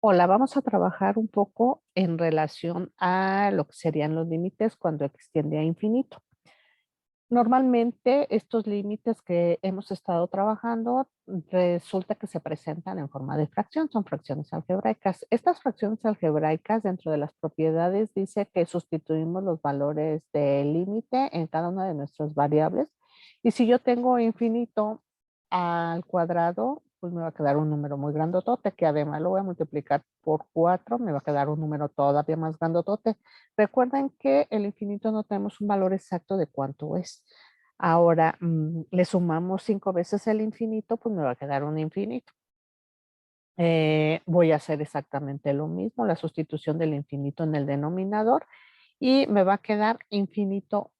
Hola, vamos a trabajar un poco en relación a lo que serían los límites cuando extiende a infinito. Normalmente estos límites que hemos estado trabajando resulta que se presentan en forma de fracción, son fracciones algebraicas. Estas fracciones algebraicas dentro de las propiedades dice que sustituimos los valores del límite en cada una de nuestras variables y si yo tengo infinito al cuadrado, pues me va a quedar un número muy grandotote que además lo voy a multiplicar por 4, me va a quedar un número todavía más grandotote. Recuerden que el infinito no tenemos un valor exacto de cuánto es. Ahora, le sumamos 5 veces el infinito, pues me va a quedar un infinito. Voy a hacer exactamente lo mismo, la sustitución del infinito en el denominador y me va a quedar infinito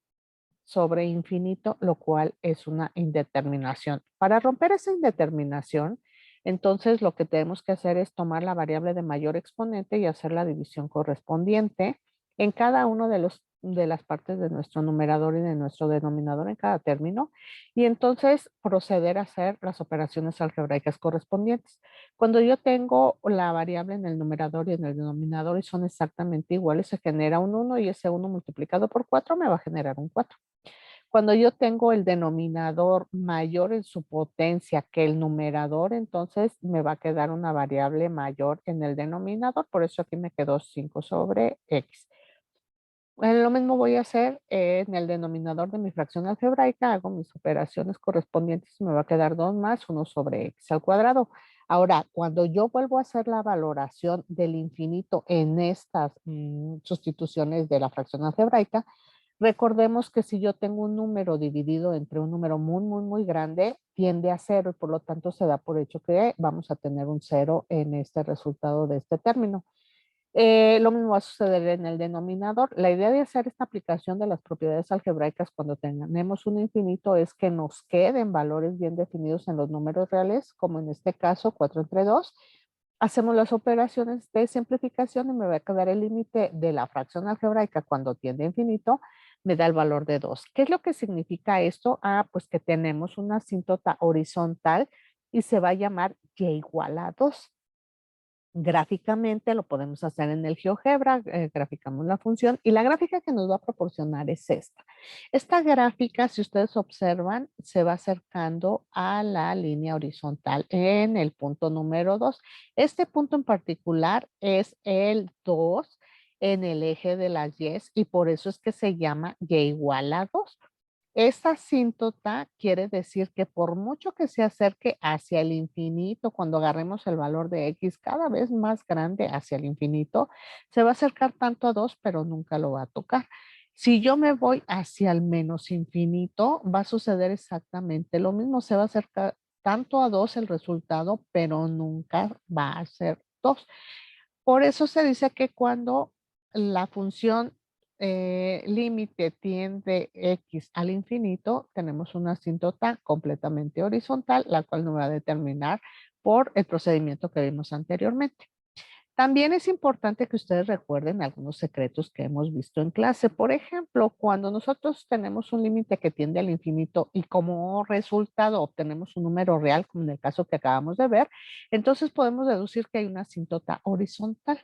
sobre infinito, lo cual es una indeterminación. Para romper esa indeterminación, entonces lo que tenemos que hacer es tomar la variable de mayor exponente y hacer la división correspondiente en cada uno de las partes de nuestro numerador y de nuestro denominador en cada término, y entonces proceder a hacer las operaciones algebraicas correspondientes. Cuando yo tengo la variable en el numerador y en el denominador y son exactamente iguales, se genera un 1 y ese 1 multiplicado por 4 me va a generar un 4. Cuando yo tengo el denominador mayor en su potencia que el numerador, entonces me va a quedar una variable mayor en el denominador, por eso aquí me quedó 5 sobre x. Lo mismo voy a hacer en el denominador de mi fracción algebraica, hago mis operaciones correspondientes y me va a quedar 2 más 1 sobre x al cuadrado. Ahora, cuando yo vuelvo a hacer la valoración del infinito en estas sustituciones de la fracción algebraica, recordemos que si yo tengo un número dividido entre un número muy grande, tiende a cero y por lo tanto se da por hecho que vamos a tener un cero en este resultado de este término. Lo mismo va a suceder en el denominador. La idea de hacer esta aplicación de las propiedades algebraicas cuando tenemos un infinito es que nos queden valores bien definidos en los números reales, como en este caso 4 entre 2. Hacemos las operaciones de simplificación y me va a quedar el límite de la fracción algebraica cuando tiende a infinito, me da el valor de 2. ¿Qué es lo que significa esto? Pues que tenemos una asíntota horizontal y se va a llamar y igual a 2. Gráficamente lo podemos hacer en el GeoGebra, graficamos la función y la gráfica que nos va a proporcionar es esta. Esta gráfica, si ustedes observan, se va acercando a la línea horizontal en el punto número 2. Este punto en particular es el 2 en el eje de las y por eso es que se llama y igual a 2. Esta asíntota quiere decir que por mucho que se acerque hacia el infinito, cuando agarremos el valor de x cada vez más grande hacia el infinito, se va a acercar tanto a 2, pero nunca lo va a tocar. Si yo me voy hacia el menos infinito, va a suceder exactamente lo mismo. Se va a acercar tanto a 2 el resultado, pero nunca va a ser 2. Por eso se dice que cuando la función límite tiende x al infinito, tenemos una asíntota completamente horizontal, la cual nos va a determinar por el procedimiento que vimos anteriormente. También es importante que ustedes recuerden algunos secretos que hemos visto en clase. Por ejemplo, cuando nosotros tenemos un límite que tiende al infinito y como resultado obtenemos un número real, como en el caso que acabamos de ver, entonces podemos deducir que hay una asíntota horizontal,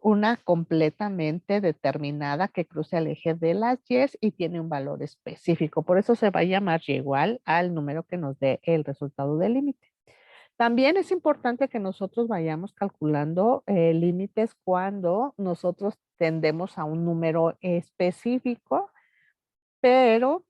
una completamente determinada que cruza el eje de las y's y tiene un valor específico. Por eso se va a llamar y igual al número que nos dé el resultado del límite. También es importante que nosotros vayamos calculando límites cuando nosotros tendemos a un número específico, pero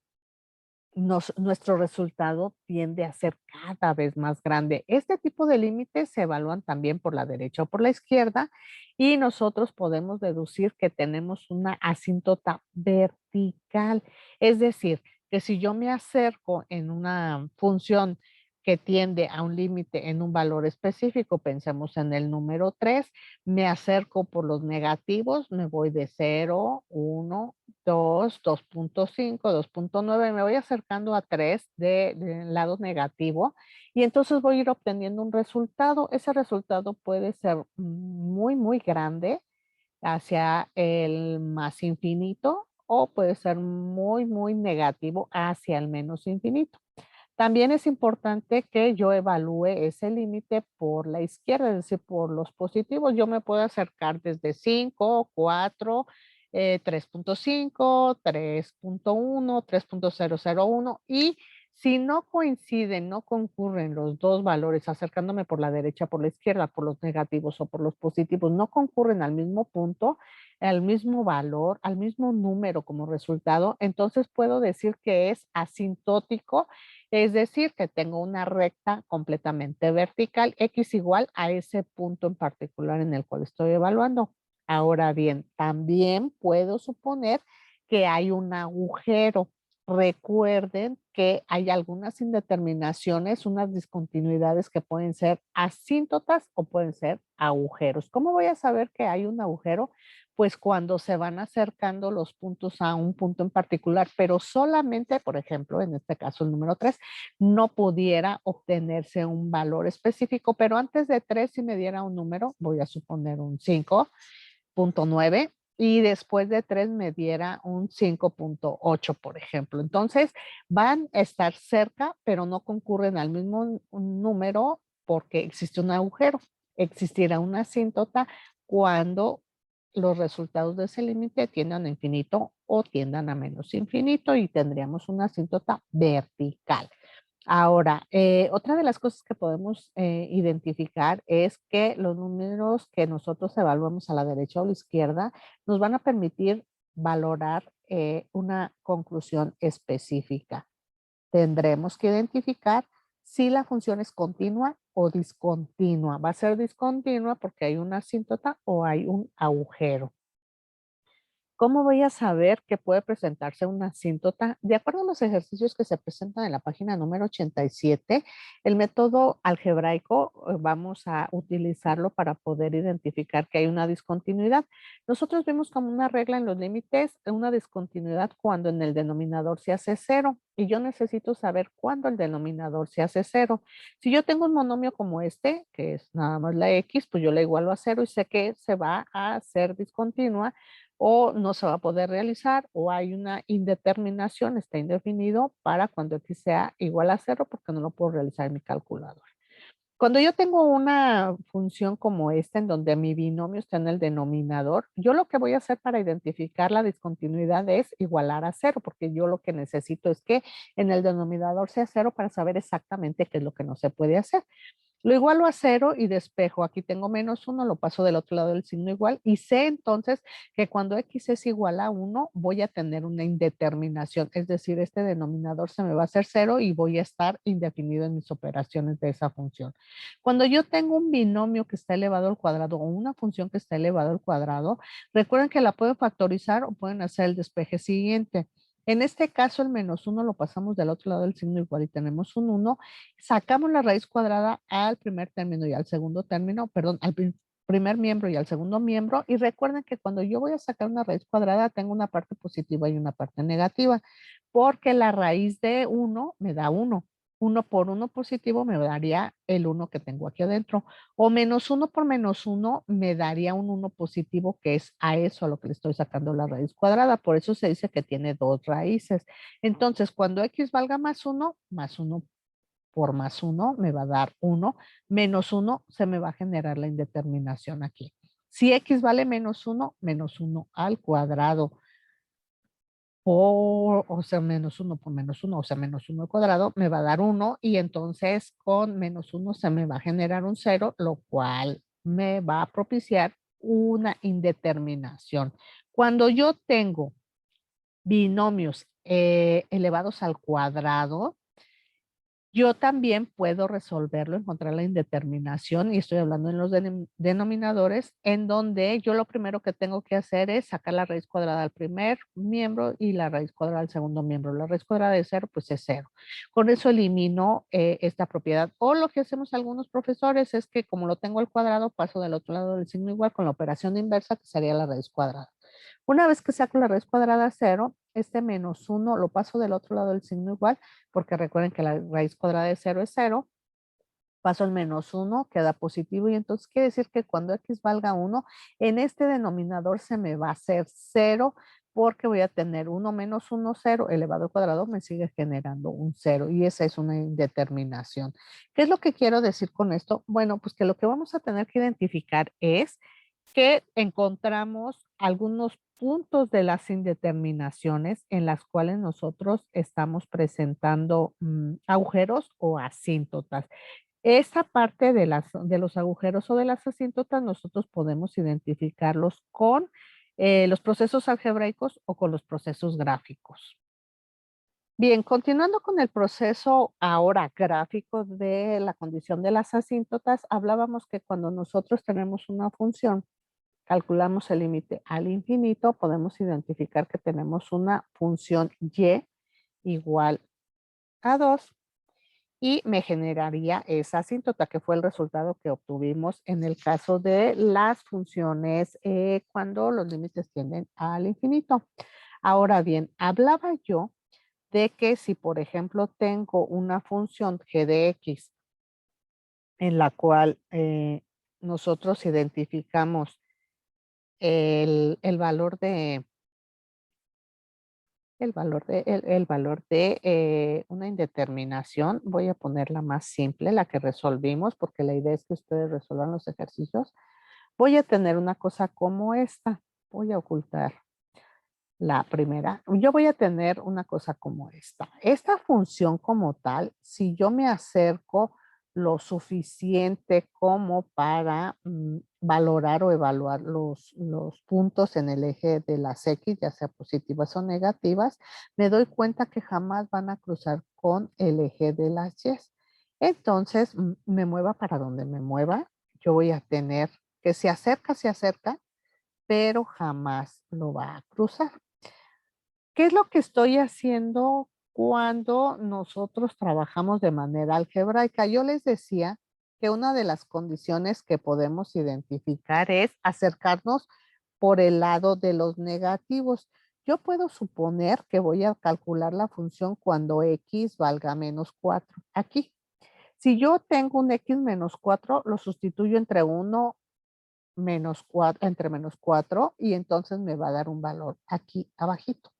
nuestro resultado tiende a ser cada vez más grande. Este tipo de límites se evalúan también por la derecha o por la izquierda y nosotros podemos deducir que tenemos una asíntota vertical. Es decir, que si yo me acerco en una función que tiende a un límite en un valor específico, pensemos en el número 3, me acerco por los negativos, me voy de 0, 1, 2, 2.5, 2.9, me voy acercando a 3 del lado negativo y entonces voy a ir obteniendo un resultado. Ese resultado puede ser muy grande hacia el más infinito o puede ser muy negativo hacia el menos infinito. También es importante que yo evalúe ese límite por la izquierda, es decir, por los positivos. Yo me puedo acercar desde 5, 4, 3.5, 3.1, 3.001 y si no coinciden, no concurren los dos valores, acercándome por la derecha, por la izquierda, por los negativos o por los positivos, no concurren al mismo punto, al mismo valor, al mismo número como resultado, entonces puedo decir que es asintótico, es decir, que tengo una recta completamente vertical, x igual a ese punto en particular en el cual estoy evaluando. Ahora bien, también puedo suponer que hay un agujero. Recuerden que hay algunas indeterminaciones, unas discontinuidades que pueden ser asíntotas o pueden ser agujeros. ¿Cómo voy a saber que hay un agujero? Pues cuando se van acercando los puntos a un punto en particular, pero solamente, por ejemplo, en este caso el número 3, no pudiera obtenerse un valor específico, pero antes de 3, si me diera un número, voy a suponer un 5.9 y después de 3 me diera un 5.8, por ejemplo. Entonces, van a estar cerca, pero no concurren al mismo número porque existe un agujero. Existirá una asíntota cuando los resultados de ese límite tiendan a infinito o tiendan a menos infinito y tendríamos una asíntota vertical. Ahora, otra de las cosas que podemos identificar es que los números que nosotros evaluamos a la derecha o a la izquierda nos van a permitir valorar una conclusión específica. Tendremos que identificar si la función es continua o discontinua. Va a ser discontinua porque hay una asíntota o hay un agujero. ¿Cómo voy a saber que puede presentarse una asíntota? De acuerdo a los ejercicios que se presentan en la página número 87, el método algebraico vamos a utilizarlo para poder identificar que hay una discontinuidad. Nosotros vemos como una regla en los límites una discontinuidad cuando en el denominador se hace cero y yo necesito saber cuándo el denominador se hace cero. Si yo tengo un monomio como este, que es nada más la x, pues yo la igualo a cero y sé que se va a hacer discontinua o no se va a poder realizar o hay una indeterminación, está indefinido para cuando x sea igual a cero porque no lo puedo realizar en mi calculadora. Cuando yo tengo una función como esta en donde mi binomio está en el denominador, yo lo que voy a hacer para identificar la discontinuidad es igualar a cero, porque yo lo que necesito es que en el denominador sea cero para saber exactamente qué es lo que no se puede hacer. Lo igualo a cero y despejo. Aquí tengo menos uno, lo paso del otro lado del signo igual y sé entonces que cuando x es igual a 1 voy a tener una indeterminación. Es decir, este denominador se me va a hacer cero y voy a estar indefinido en mis operaciones de esa función. Cuando yo tengo un binomio que está elevado al cuadrado o una función que está elevado al cuadrado, recuerden que la pueden factorizar o pueden hacer el despeje siguiente. En este caso, el menos uno lo pasamos del otro lado del signo igual y tenemos un 1. Sacamos la raíz cuadrada al primer término y al segundo término, perdón, al primer miembro y al segundo miembro. Y recuerden que cuando yo voy a sacar una raíz cuadrada, tengo una parte positiva y una parte negativa, porque la raíz de 1 me da 1. 1 por 1 positivo me daría el 1 que tengo aquí adentro. O menos 1 por menos 1 me daría un 1 positivo, que es a eso a lo que le estoy sacando la raíz cuadrada. Por eso se dice que tiene dos raíces. Entonces, cuando x valga más 1 por más 1 me va a dar 1, menos 1 se me va a generar la indeterminación aquí. Si x vale menos 1 al cuadrado, o sea, menos 1 por menos 1, o sea, menos 1 al cuadrado, me va a dar 1 y entonces con menos 1 se me va a generar un 0, lo cual me va a propiciar una indeterminación. Cuando yo tengo binomios elevados al cuadrado, yo también puedo resolverlo, encontrar la indeterminación, y estoy hablando en los denominadores, en donde yo lo primero que tengo que hacer es sacar la raíz cuadrada al primer miembro y la raíz cuadrada al segundo miembro. La raíz cuadrada de cero, pues es cero. Con eso elimino esta propiedad. O lo que hacemos algunos profesores es que como lo tengo al cuadrado, paso del otro lado del signo igual con la operación inversa, que sería la raíz cuadrada. Una vez que saco la raíz cuadrada a cero, este menos 1 lo paso del otro lado del signo igual, porque recuerden que la raíz cuadrada de cero es cero, paso al -1, queda positivo y entonces quiere decir que cuando x valga 1, en este denominador se me va a hacer 0 porque voy a tener 1 menos 1, 0 elevado al cuadrado me sigue generando un 0 y esa es una indeterminación. ¿Qué es lo que quiero decir con esto? Bueno, pues que lo que vamos a tener que identificar es que encontramos algunos puntos de las indeterminaciones en las cuales nosotros estamos presentando agujeros o asíntotas. Esta parte de los agujeros o de las asíntotas nosotros podemos identificarlos con los procesos algebraicos o con los procesos gráficos. Bien, continuando con el proceso ahora gráfico de la condición de las asíntotas, hablábamos que cuando nosotros tenemos una función, calculamos el límite al infinito, podemos identificar que tenemos una función y igual a 2 y me generaría esa asíntota, que fue el resultado que obtuvimos en el caso de las funciones cuando los límites tienden al infinito. Ahora bien, hablaba yo de que si, por ejemplo, tengo una función g de x en la cual nosotros identificamos el valor de el valor de una indeterminación, voy a ponerla más simple, la que resolvimos, porque la idea es que ustedes resuelvan los ejercicios. Voy a tener una cosa como esta. Voy a ocultar la primera. Yo voy a tener una cosa como esta. Esta función como tal, si yo me acerco lo suficiente como para valorar o evaluar los puntos en el eje de las X, ya sea positivas o negativas, me doy cuenta que jamás van a cruzar con el eje de las Y. Entonces, me mueva para donde me mueva, yo voy a tener que se acerca, pero jamás lo va a cruzar. ¿Qué es lo que estoy haciendo cuando nosotros trabajamos de manera algebraica? Yo les decía que una de las condiciones que podemos identificar es acercarnos por el lado de los negativos. Yo puedo suponer que voy a calcular la función cuando x valga -4. Aquí, si yo tengo un x -4, lo sustituyo entre 1 -4, entre -4 y entonces me va a dar un valor aquí abajito.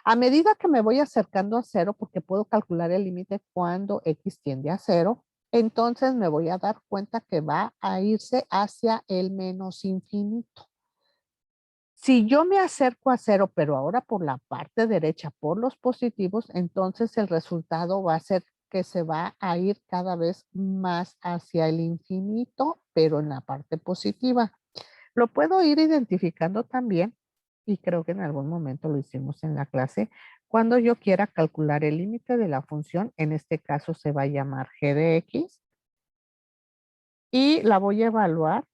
A medida que me voy acercando a 0, porque puedo calcular el límite cuando x tiende a 0, entonces me voy a dar cuenta que va a irse hacia el menos infinito. Si yo me acerco a 0, pero ahora por la parte derecha, por los positivos, entonces el resultado va a ser que se va a ir cada vez más hacia el infinito, pero en la parte positiva. Lo puedo ir identificando también, y creo que en algún momento lo hicimos en la clase, cuando yo quiera calcular el límite de la función, en este caso se va a llamar g de x, y la voy a evaluar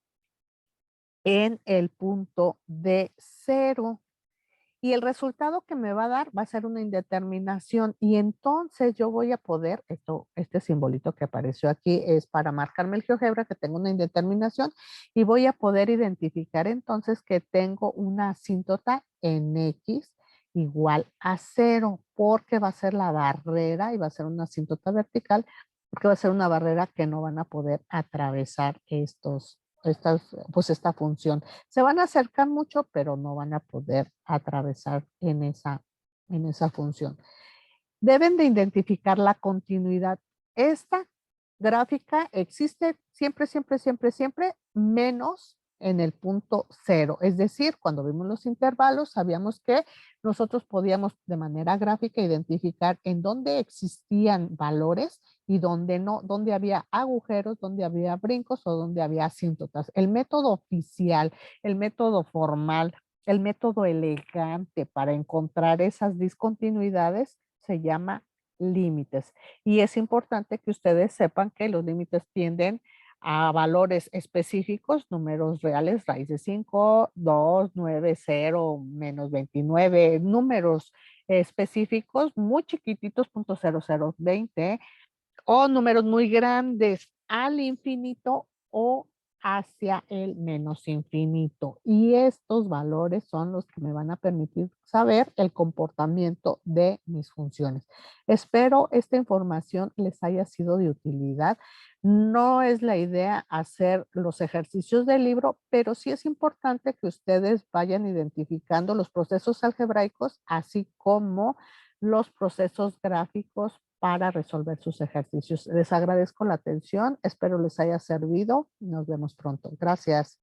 en el punto de 0. Y el resultado que me va a dar va a ser una indeterminación. Y entonces yo voy a poder, este simbolito que apareció aquí es para marcarme el GeoGebra que tengo una indeterminación y voy a poder identificar entonces que tengo una asíntota en X igual a 0 porque va a ser la barrera y va a ser una asíntota vertical porque va a ser una barrera que no van a poder atravesar pues esta función. Se van a acercar mucho, pero no van a poder atravesar en esa función. Deben de identificar la continuidad. Esta gráfica existe siempre, siempre, siempre, siempre, menos en el punto 0. Es decir, cuando vimos los intervalos, sabíamos que nosotros podíamos de manera gráfica identificar en dónde existían valores y dónde no, dónde había agujeros, dónde había brincos o dónde había asíntotas. El método oficial, el método formal, el método elegante para encontrar esas discontinuidades se llama límites. Y es importante que ustedes sepan que los límites tienden a valores específicos, números reales, raíz de 5, 2, 9, 0, menos 29, números específicos muy chiquititos, 0.0020, o números muy grandes al infinito o hacia el menos infinito. Y estos valores son los que me van a permitir saber el comportamiento de mis funciones. Espero esta información les haya sido de utilidad. No es la idea hacer los ejercicios del libro, pero sí es importante que ustedes vayan identificando los procesos algebraicos, así como los procesos gráficos para resolver sus ejercicios. Les agradezco la atención, espero les haya servido. Nos vemos pronto. Gracias.